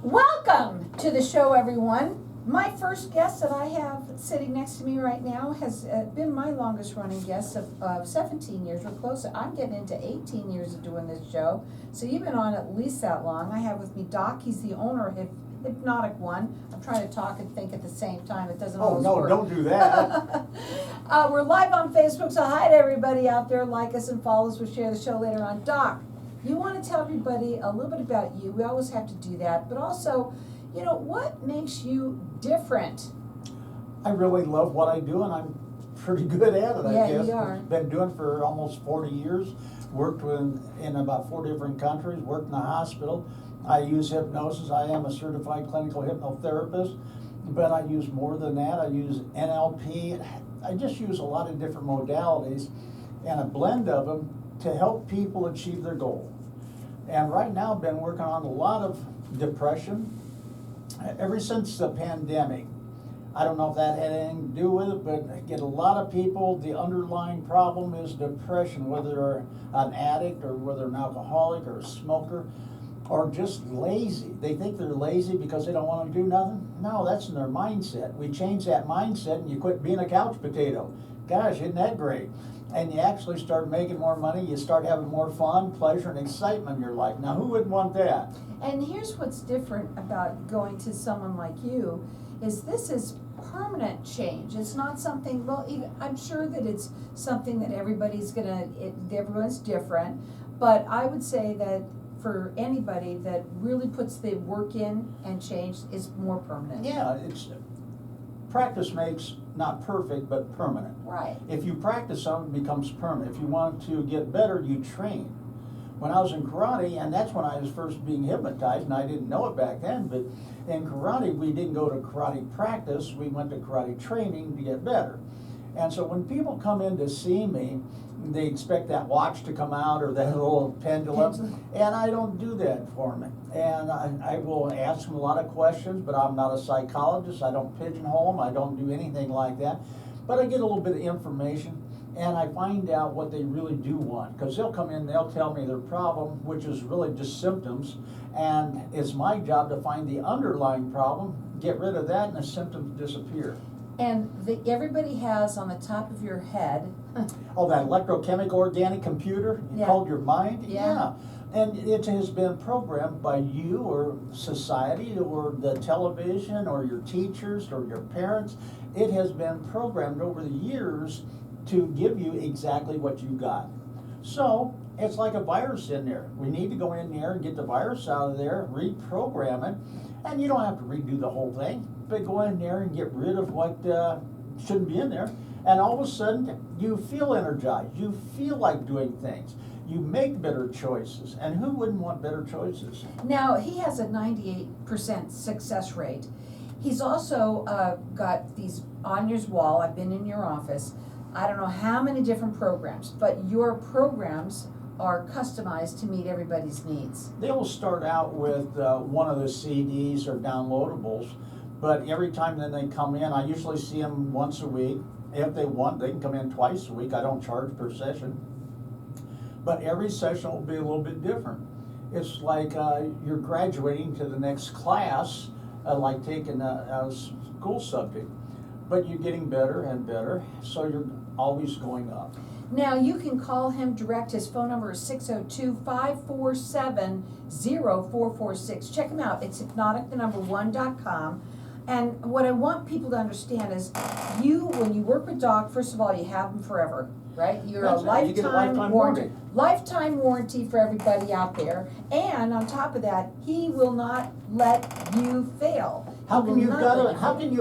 Welcome to the show, everyone. My first guest that I have sitting next to me right now has been my longest running guest of 17 years. We're close. I'm getting into 18 years of doing this show. So you've been on at least that long. I have with me Doc. He's the owner of Hypnotic One. I'm trying to talk and think at the same time. It doesn't always work. Oh, no, don't do that. We're live on Facebook, so hi to everybody out there. Like us and follow us. We'll share the show later on. Doc, you want to tell everybody a little bit about you. We always have to do that. But also, you know, what makes you different? I really love what I do, and I'm pretty good at it, I guess. Yeah, you are. Been doing it for almost 40 years. Worked in about 4 different countries, worked in the hospital. I use hypnosis. I am a certified clinical hypnotherapist, but I use more than that. I use NLP. I just use a lot of different modalities and a blend of them to help people achieve their goal. And right now I've been working on a lot of depression ever since the pandemic. I don't know if that had anything to do with it, but I get a lot of people, the underlying problem is depression, whether they're an addict or whether they're an alcoholic or a smoker, or just lazy. They think they're lazy because they don't want to do nothing. No, that's in their mindset. We change that mindset and you quit being a couch potato. Gosh, isn't that great? And you actually start making more money, you start having more fun, pleasure, and excitement in your life. Now, who wouldn't want that? And here's what's different about going to someone like you is this is permanent change. It's not something, well, even, I'm sure that it's something that everybody's everyone's different, but I would say that for anybody that really puts the work in and change is more permanent. Yeah, it's practice makes not perfect, but permanent. Right. If you practice something, it becomes permanent. If you want to get better, you train. When I was in karate, and that's when I was first being hypnotized, and I didn't know it back then, but in karate, we didn't go to karate practice, we went to karate training to get better. And so when people come in to see me, they expect that watch to come out or that little pendulum, and I don't do that for them. And I will ask them a lot of questions, but I'm not a psychologist. I don't pigeonhole them. I don't do anything like that. But I get a little bit of information, and I find out what they really do want. Because they'll come in, they'll tell me their problem, which is really just symptoms, and it's my job to find the underlying problem, get rid of that, and the symptoms disappear. And everybody has on the top of your head. Oh, that electrochemical organic computer called your mind? Yeah. And it has been programmed by you or society or the television or your teachers or your parents. It has been programmed over the years to give you exactly what you got. So it's like a virus in there. We need to go in there and get the virus out of there, reprogram it, and you don't have to redo the whole thing, but go in there and get rid of what shouldn't be in there, and all of a sudden you feel energized, you feel like doing things, you make better choices, and who wouldn't want better choices? Now, he has a 98% success rate. He's also got these on his wall. I've been in your office. I don't know how many different programs, but your programs are customized to meet everybody's needs. They will start out with one of the CDs or downloadables, but every time then they come in, I usually see them once a week. If they want, they can come in twice a week. I don't charge per session. But every session will be a little bit different. It's like you're graduating to the next class, like taking a school subject, but you're getting better and better, so you're always going up. Now, you can call him direct. His phone number is 602-547-0446. Check him out. It's hypnotic1.com. And what I want people to understand is when you work with Doc, first of all, you have him forever, right? You're That's a right. You get a lifetime warranty. Lifetime warranty for everybody out there. And on top of that, he will not let you fail. How can you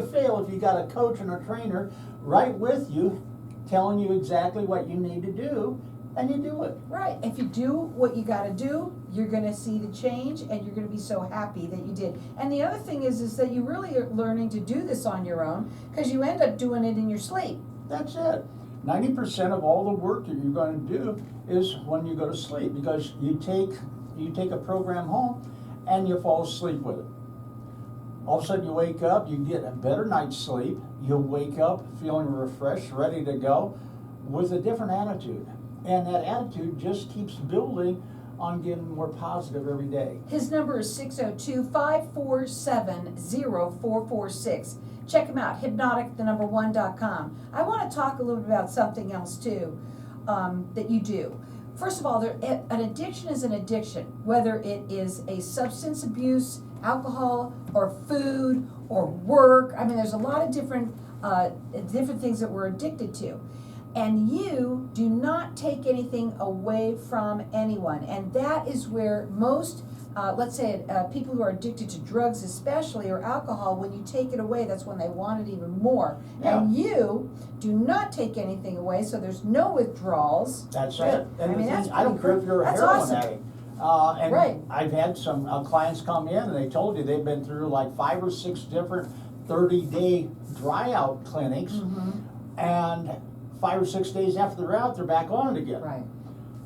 fail if you got a coach and a trainer right with you, telling you exactly what you need to do, and you do it? Right. If you do what you got to do, you're going to see the change, and you're going to be so happy that you did. And the other thing is that you really are learning to do this on your own, because you end up doing it in your sleep. That's it. 90% of all the work that you're going to do is when you go to sleep, because you take a program home and you fall asleep with it. All of a sudden you wake up, you get a better night's sleep, you'll wake up feeling refreshed, ready to go, with a different attitude. And that attitude just keeps building on getting more positive every day. His number is 602-547-0446. Check him out, hypnotic1.com. I want to talk a little bit about something else too, that you do. First of all, an addiction is an addiction, whether it is a substance abuse, alcohol, or food, or work. I mean, there's a lot of different things that we're addicted to. And you do not take anything away from anyone. And that is where most, let's say, people who are addicted to drugs especially, or alcohol, when you take it away, that's when they want it even more. Yeah. And you do not take anything away, so there's no withdrawals. That's it. And I mean, that's I don't care if you're a that's heroin awesome. addict. And Right. I've had some clients come in and they told you they've been through like 5 or 6 different 30-day dry out clinics. And 5 or 6 days after they're out, they're back on it again. Right.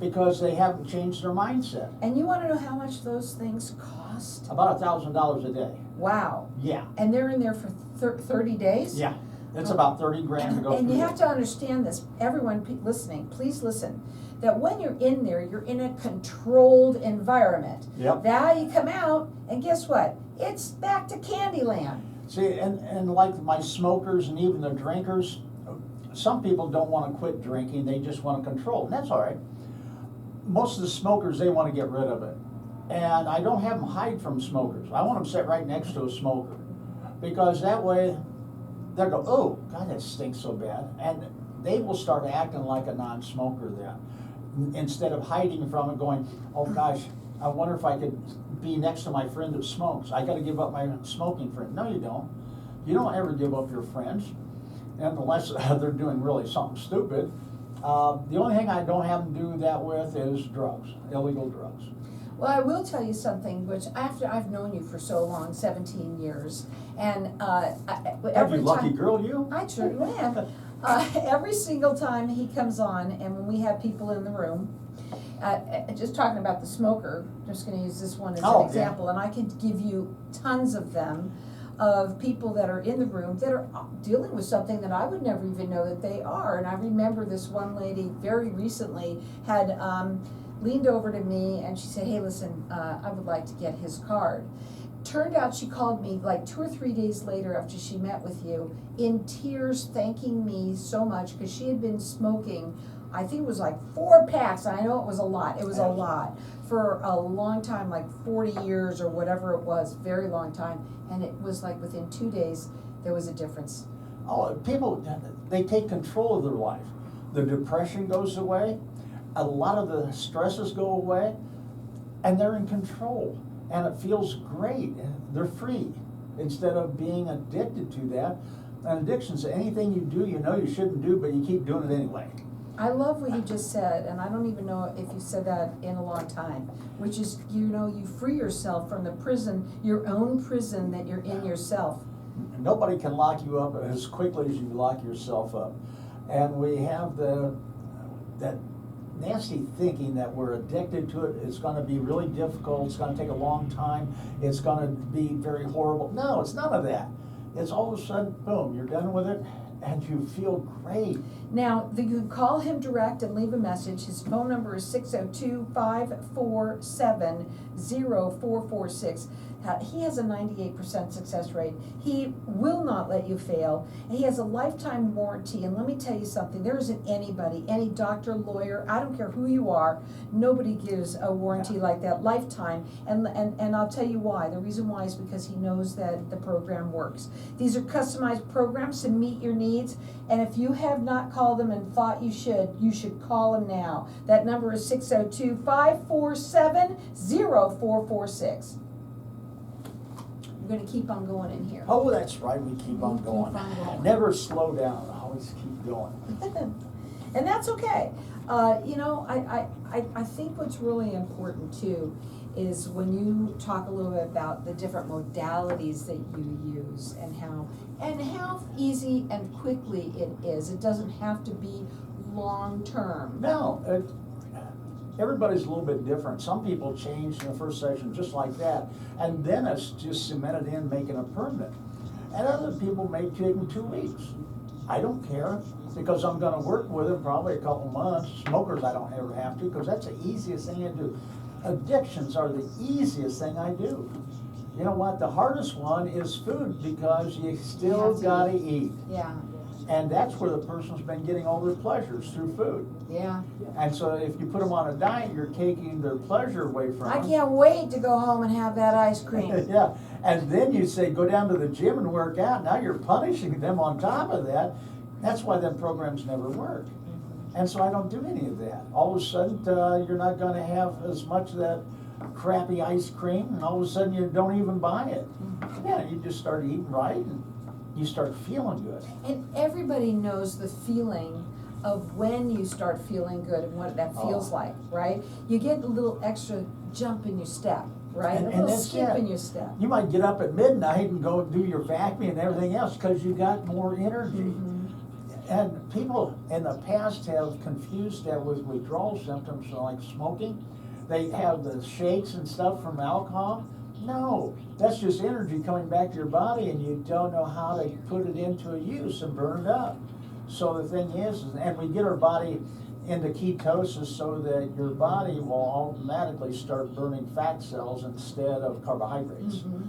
Because they haven't changed their mindset. And you want to know how much those things cost? About $1,000 a day. Wow. Yeah. And they're in there for 30 days? Yeah. It's about 30 grand to go And through. you have to understand this, everyone listening, please listen, that when you're in there, you're in a controlled environment. Yep. Now you come out, and guess what? It's back to Candyland. See, and like my smokers and even the drinkers, some people don't want to quit drinking, they just want to control, and that's all right. Most of the smokers, they want to get rid of it. And I don't have them hide from smokers. I want them to sit right next to a smoker. Because that way, they'll go, oh, God, that stinks so bad. And they will start acting like a non-smoker then. Instead of hiding from it, going, oh gosh, I wonder if I could be next to my friend that smokes. I got to give up my smoking friend. No, you don't. You don't ever give up your friends, and unless they're doing really something stupid. The only thing I don't have them do that with is drugs, illegal drugs. Well, I will tell you something, which after I've known you for so long, 17 years, and every You lucky time, girl, you. I certainly am. Every single time he comes on, and when we have people in the room, just talking about the smoker, just going to use this one as an example, and I could give you tons of them, of people that are in the room that are dealing with something that I would never even know that they are. And I remember this one lady very recently had leaned over to me and she said, hey, listen, I would like to get his card. Turned out she called me like 2 or 3 days later after she met with you in tears, thanking me so much, because she had been smoking, I think it was like 4 packs, and I know it was a lot, for a long time, like 40 years or whatever it was, very long time, and it was like within 2 days, there was a difference. Oh, people, they take control of their life. The depression goes away, a lot of the stresses go away, and they're in control. And it feels great. They're free instead of being addicted to that. And addiction's anything you do, you know you shouldn't do, but you keep doing it anyway. I love what you just said, and I don't even know if you said that in a long time, which is, you free yourself from the prison, your own prison that you're in yourself. Nobody can lock you up as quickly as you lock yourself up. And we have that nasty thinking that we're addicted to it, it's going to be really difficult, it's going to take a long time, it's going to be very horrible. No, it's none of that. It's all of a sudden, boom, you're done with it, and you feel great. Now, you can call him direct and leave a message. His phone number is 602-547-0446. He has a 98% success rate. He will not let you fail. And he has a lifetime warranty. And let me tell you something, there isn't anybody, any doctor, lawyer, I don't care who you are, nobody gives a warranty like that, lifetime. And I'll tell you why. The reason why is because he knows that the program works. These are customized programs to meet your needs. And if you have not called them and thought you should call them now. That number is 602-547-0446. We're going to keep on going in here. Oh, that's right, we keep on going. Never slow down, always keep going. And that's okay. I think what's really important too is when you talk a little bit about the different modalities that you use and how easy and quickly it is. It doesn't have to be long term. No, everybody's a little bit different. Some people change in the first session just like that, and then it's just cemented in, making it permanent. And other people may take them 2 weeks. I don't care, because I'm going to work with them probably a couple months. Smokers I don't ever have to, because that's the easiest thing to do. Addictions are the easiest thing I do. You know what, the hardest one is food, because you still have to gotta eat. eat. Yeah, And that's where the person's been getting all their pleasures, through food. yeah. And so if you put them on a diet, you're taking their pleasure away from I them. can't wait to go home and have that ice cream. Yeah, and then you say, go down to the gym and work out. Now you're punishing them on top of that. That's why them programs never work. And so I don't do any of that. All of a sudden, you're not gonna have as much of that crappy ice cream, and all of a sudden you don't even buy it. Yeah, you just start eating right, and you start feeling good. And everybody knows the feeling of when you start feeling good and what that feels Oh. like, right? You get a little extra jump in your step, right? And A little that's skip it. in your step. You might get up at midnight and go do your vacuuming and everything else, because you got more energy. Mhm. And people in the past have confused that with withdrawal symptoms, like smoking. They have the shakes and stuff from alcohol. No, that's just energy coming back to your body, and you don't know how to put it into a use and burn it up. So the thing is, and we get our body into ketosis so that your body will automatically start burning fat cells instead of carbohydrates. Mhm.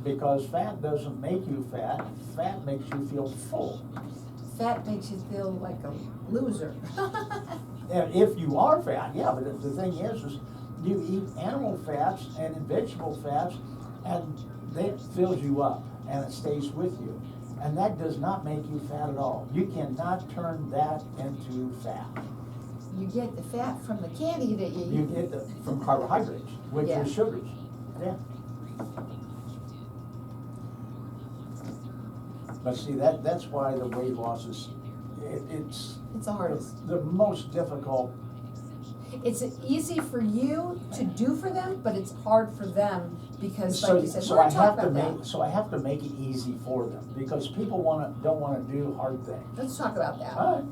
Because fat doesn't make you fat, fat makes you feel full. Fat makes you feel like a loser. And if you are fat, yeah, but the thing is you eat animal fats and vegetable fats, and that fills you up and it stays with you. And that does not make you fat at all. You cannot turn that into fat. You get the fat from the candy that you You eat. get it from carbohydrates, which Yeah. is sugars. Yeah. But see, that's why the weight loss is, it's It's the hardest. the most difficult. It's easy for you to do for them, but it's hard for them because, So, like you said, so we're I gonna talk have to about make, that. so I have to make it easy for them, because people don't wanna do hard things. Let's talk about that. All right.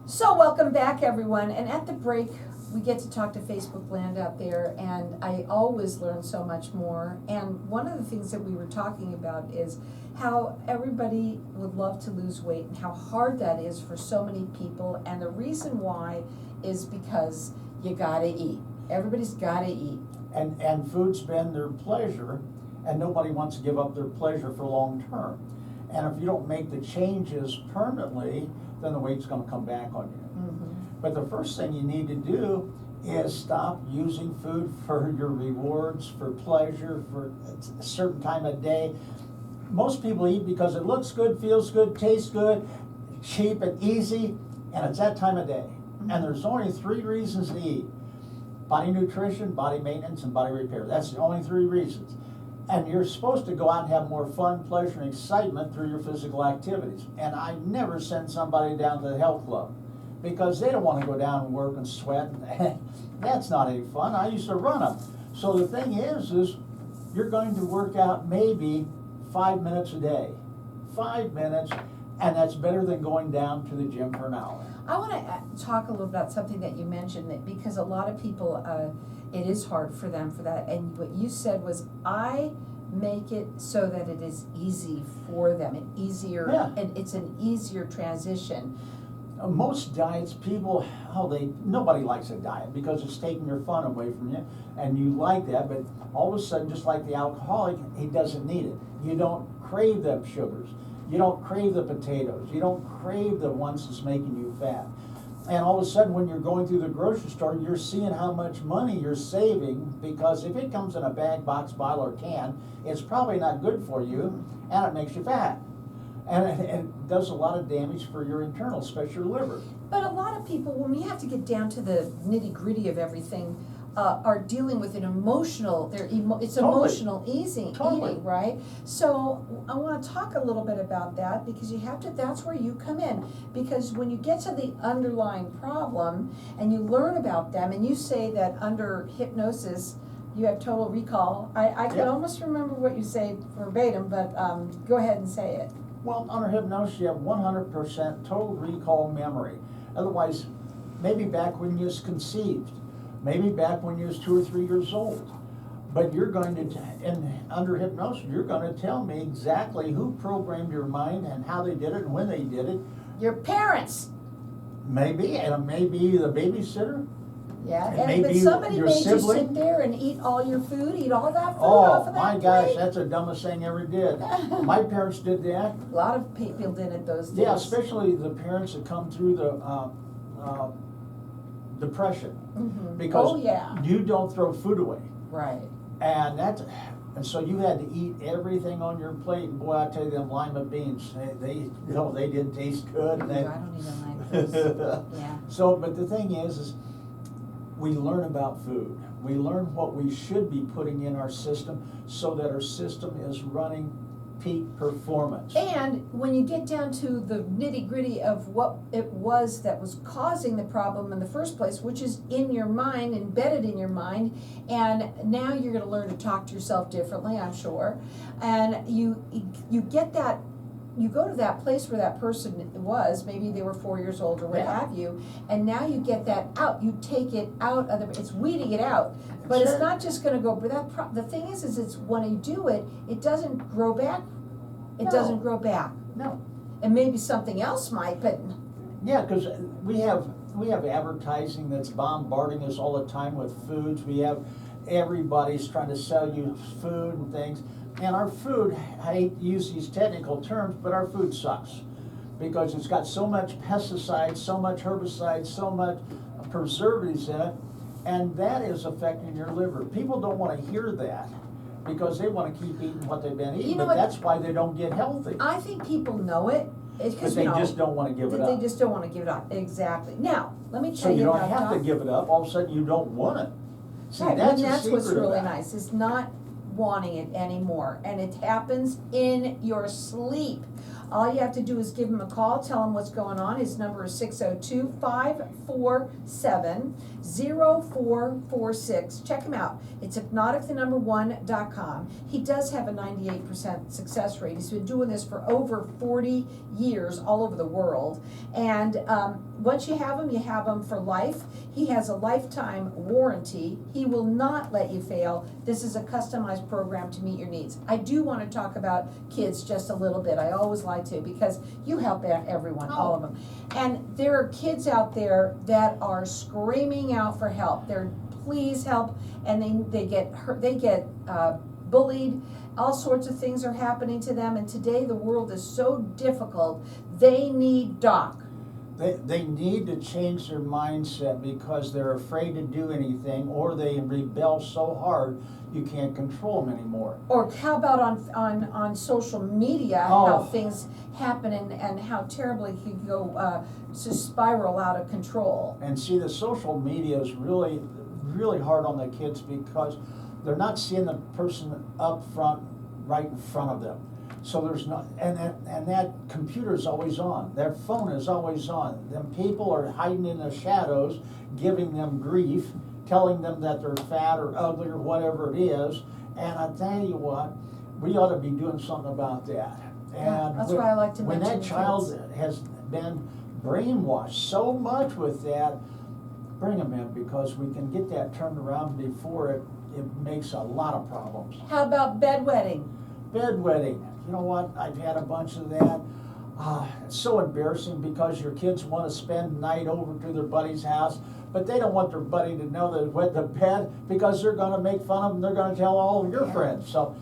So welcome back, everyone, and at the break, we get to talk to Facebook land out there, and I always learn so much more. And one of the things that we were talking about is how everybody would love to lose weight and how hard that is for so many people, and the reason why is because you gotta eat. Everybody's gotta eat. And food's been their pleasure, and nobody wants to give up their pleasure for long term. And if you don't make the changes permanently, then the weight's gonna come back on you. But the first thing you need to do is stop using food for your rewards, for pleasure, for a certain time of day. Most people eat because it looks good, feels good, tastes good, cheap and easy, and it's that time of day. And there's only 3 reasons to eat: body nutrition, body maintenance, and body repair. That's the only 3 reasons. And you're supposed to go out and have more fun, pleasure, and excitement through your physical activities. And I never send somebody down to the health club, because they don't want to go down and work and sweat. That's not any fun. I used to run them. So the thing is you're going to work out maybe 5 minutes a day. 5 minutes, and that's better than going down to the gym for an hour. I want to talk a little about something that you mentioned, that because a lot of people, it is hard for them for that. And what you said was, I make it so that it is easy for them, and easier, Yeah. and it's an easier transition. Most diets, people, nobody likes a diet because it's taking your fun away from you, and you like that, but all of a sudden, just like the alcoholic, he doesn't need it. You don't crave them sugars. You don't crave the potatoes. You don't crave the ones that's making you fat. And all of a sudden, when you're going through the grocery store, you're seeing how much money you're saving, because if it comes in a bag, box, bottle, or can, it's probably not good for you, and it makes you fat. And it does a lot of damage for your internal, especially your liver. But a lot of people, when we have to get down to the nitty gritty of everything, are dealing with an emotional, it's Totally. emotional Totally. eating, right? So I want to talk a little bit about that, because you have to, that's where you come in. Because when you get to the underlying problem and you learn about them, and you say that under hypnosis, you have total recall. I can Yep. almost remember what you say verbatim, but go ahead and say it. Well, under hypnosis, you have 100% total recall memory. Otherwise, maybe back when you was conceived, maybe back when you was 2 or 3 years old, But you're going to, and under hypnosis, you're gonna tell me exactly who programmed your mind and how they did it and when they did it. Your parents. Maybe, and it may be the babysitter. Yeah, It may but be somebody your made you sibling. sit there and eat all your food, eat all that food off Oh, of that my gosh, plate. that's the dumbest thing ever did. My parents did that. A lot of people did it those days. Yeah, especially the parents that come through the depression. Mhm. Because Oh, yeah. you don't throw food away. Right. And so you had to eat everything on your plate, and boy, I tell you, them lima beans, they didn't taste good. And I don't even like those. Yeah. So, but the thing is we learn about food. We learn what we should be putting in our system so that our system is running peak performance. And when you get down to the nitty-gritty of what it was that was causing the problem in the first place, which is in your mind, embedded in your mind, and now you're gonna learn to talk to yourself differently, I'm sure. And you get that, you go to that place where that person was, maybe they were 4 years old or what Yeah. have you, and now you get that out, you take it out of it's weeding it out. But Sure. it's not just gonna go, but the thing is it's when you do it, it doesn't grow back. It No. doesn't grow back. No. And maybe something else might, but Yeah, because we have advertising that's bombarding us all the time with foods. We have everybody's trying to sell you food and things. And our food, I hate to use these technical terms, but our food sucks. Because it's got so much pesticides, so much herbicides, so much preservatives in it, and that is affecting your liver. People don't want to hear that because they want to keep eating what they've been eating, You know but what? that's why they don't get healthy. I think people know it. It's But because, they just don't want to give it They up. just don't want to give it up. Exactly. Now, let me So tell you you don't about have to Doc. give it up, all of a sudden you don't want it. See, Right, that's and the that's what's secret of really that. nice, is not wanting it anymore. And it happens in your sleep. All you have to do is give him a call, tell him what's going on. His number is 602-547-0446. Check him out. It's hypnotic1.com. He does have a 98% success rate. He's been doing this for over 40 years all over the world. And once you have him for life. He has a lifetime warranty. He will not let you fail. This is a customized program to meet your needs. I do want to talk about kids just a little bit. I always like to, because you help everyone, all of them. And there are kids out there that are screaming out for help. They're, please help, and they get hurt, they get bullied. All sorts of things are happening to them, and today the world is so difficult. They need Doc. They need to change their mindset because they're afraid to do anything, or they rebel so hard you can't control them anymore. Or how about on social media, how Oh. things happen and how terribly it can go to spiral out of control. And see, the social media is really, really hard on the kids because they're not seeing the person up front, right in front of them. So there's not, and that computer is always on. Their phone is always on. Them people are hiding in the shadows, giving them grief, telling them that they're fat or ugly or whatever it is. And I tell you what, we ought to be doing something about that. Yeah, And that's why I like to when mention that child kids. has been brainwashed so much with that, bring them in, because we can get that turned around before it makes a lot of problems. How about bedwetting? Bedwetting, you know what, I've had a bunch of that. It's so embarrassing because your kids want to spend the night over to their buddy's house, but they don't want their buddy to know they wet the bed because they're going to make fun of them, they're going to tell all of your friends. So,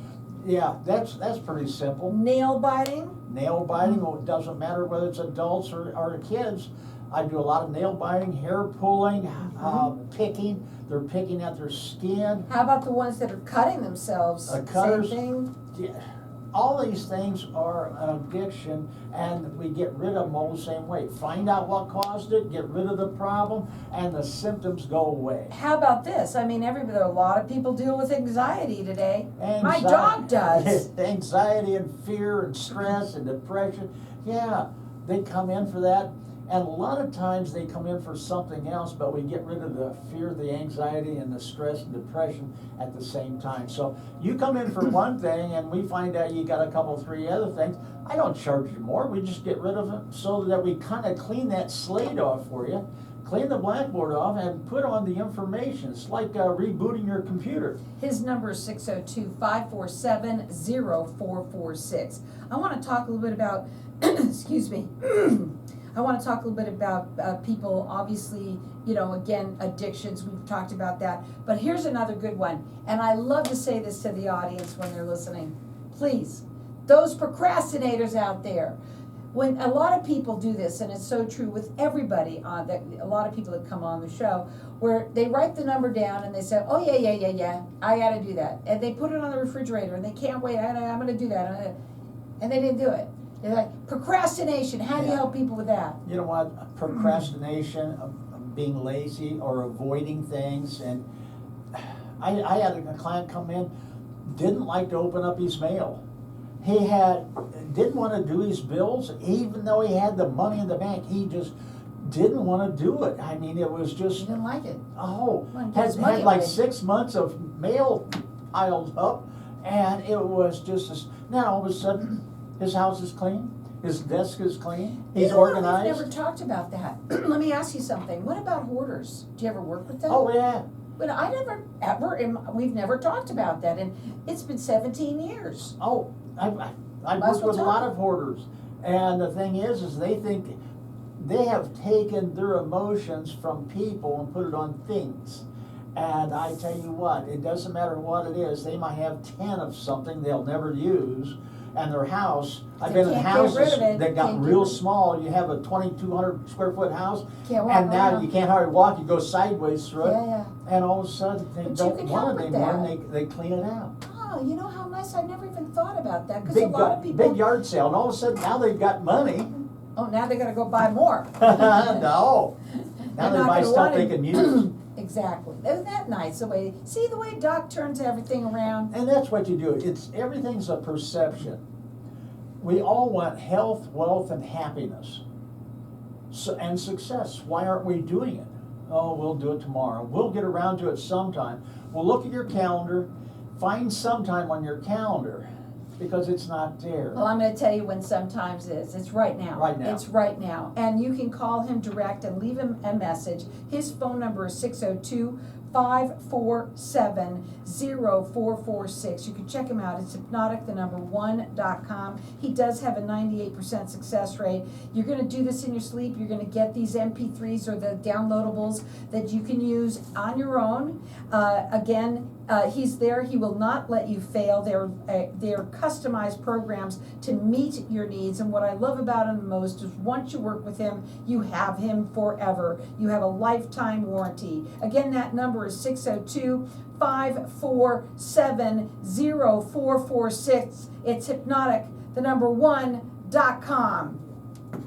yeah, that's pretty simple. Nail biting? Nail biting, well, it doesn't matter whether it's adults or kids. I do a lot of nail biting, hair pulling, picking. They're picking at their skin. How about the ones that are cutting themselves? Cutters. Same thing? Yeah, all these things are an addiction, and we get rid of them all the same way. Find out what caused it, get rid of the problem, and the symptoms go away. How about this? I mean, a lot of people deal with anxiety today. My Anxiety- dog does. Anxiety and fear and stress and depression. Yeah, they come in for that. And a lot of times they come in for something else, but we get rid of the fear, the anxiety, and the stress and depression at the same time. So you come in for one thing and we find out you got a couple, 3 other things. I don't charge you more. We just get rid of it so that we kind of clean that slate off for you, clean the blackboard off and put on the information. It's like rebooting your computer. His number is 602-547-0446. I want to talk a little bit about, excuse me, I want to talk a little bit about people, obviously, you know, again, addictions, we've talked about that. But here's another good one, and I love to say this to the audience when they're listening. Please, those procrastinators out there, when a lot of people do this, and it's so true with everybody, that a lot of people that come on the show, where they write the number down and they say, oh yeah, I gotta do that. And they put it on the refrigerator and they can't wait, I'm gonna do that. And they didn't do it. They're like, procrastination, how do you help people with that? You know what, procrastination, being lazy or avoiding things, and I had a client come in, didn't like to open up his mail. He didn't want to do his bills, even though he had the money in the bank. He just didn't want to do it. I mean, it was just. He didn't like it. Oh, Well, had money like away. 6 months of mail piled up, and it was just this. Now all of a sudden, his house is clean, his desk is clean, he's organized. We've never talked about that. Let me ask you something. What about hoarders? Do you ever work with them? Oh yeah. But I never, we've never talked about that, and it's been 17 years. Oh, I've Might worked as well with a lot talk. of hoarders, and the thing is they think they have taken their emotions from people and put it on things. And I tell you what, it doesn't matter what it is. They might have 10 of something they'll never use, and their house. I've They been in can't get rid houses of it. that got Can't get real rid- small. You have a 2,200 square foot house, Can't walk and now around. you can't hardly walk. You go sideways through it, Yeah. and all of a sudden they But you don't can want help it with anymore, that. and they clean it out. Oh, you know how nice, I never even thought about that, because a Big, lot of people. big yard sale, and all of a sudden now they've got money. Oh, now they gotta go buy more. No. Now They're they not buy gonna stuff want they it. can use. Exactly. Isn't that nice, the way, see the way Doc turns everything around? And that's what you do. Everything's a perception. We all want health, wealth, and happiness. And success. Why aren't we doing it? Oh, we'll do it tomorrow. We'll get around to it sometime. Well, look at your calendar. Find some time on your calendar, because it's not there. Well, I'm gonna tell you when sometimes is. It's right now. Right now. It's right now. And you can call him direct and leave him a message. His phone number is 602-547-0446. You can check him out. It's HYPNOTIC1.com. He does have a 98% success rate. You're gonna do this in your sleep. You're gonna get these MP3s or the downloadables that you can use on your own. He's there. He will not let you fail. They're customized programs to meet your needs. And what I love about him the most is once you work with him, you have him forever. You have a lifetime warranty. Again, that number is 602-547-0446. It's HYPNOTIC1.com.